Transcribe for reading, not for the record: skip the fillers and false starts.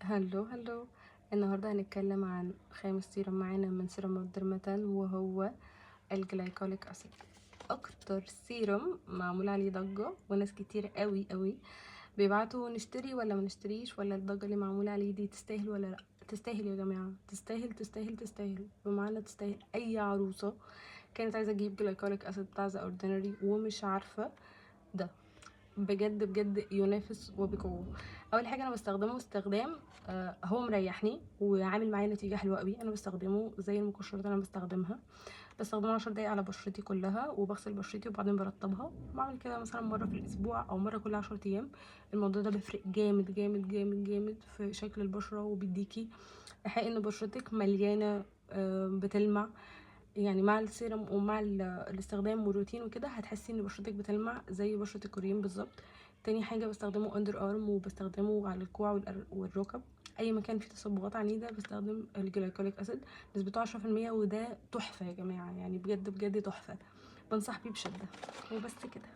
هلو. النهارده هنتكلم عن خامس سيرم معانا من سيرم درماتان، وهو الجلايكوليك اسيد. اكتر سيرم معمول عليه ضجه وناس كتير قوي بيبعتوا نشتري ولا ما نشتريش، ولا الضجه اللي معموله عليه دي تستاهل ولا لا. تستاهل يا جماعه، تستاهل، بمعنى تستاهل. اي عروسه كانت عايزه تجيب جلايكوليك اسيد بتاع ذا اوردينري ومش عارفه ده بجد ينافس وبقوه. اول حاجه انا بستخدمه استخدام هو مريحني وعامل معايا نتيجه حلوه قوي. انا بستخدمه زي المقشرات اللي انا بستخدمه 10 دقايق على بشرتي كلها، وبغسل بشرتي وبعدين برطبها. بعمل كده مثلا مره في الاسبوع او مره كل 10 ايام. الموضوع ده بيفرق جامد في شكل البشره، وبيديكي ايحاء ان بشرتك مليانه بتلمع. يعني مع السيرم ومع الاستخدام والروتين وكده هتحسي ان بشرتك بتلمع زي بشرة الكوريين بالظبط. تاني حاجة بستخدمه اندر ارم، وبستخدمه على الكوع والركب. اي مكان فيه تصبغات عنيدة بستخدم الجلايكوليك اسيد، نسبته 10%، وده تحفة يا جماعة، يعني بجد تحفة. بنصح بيه بشدة. وبس كده.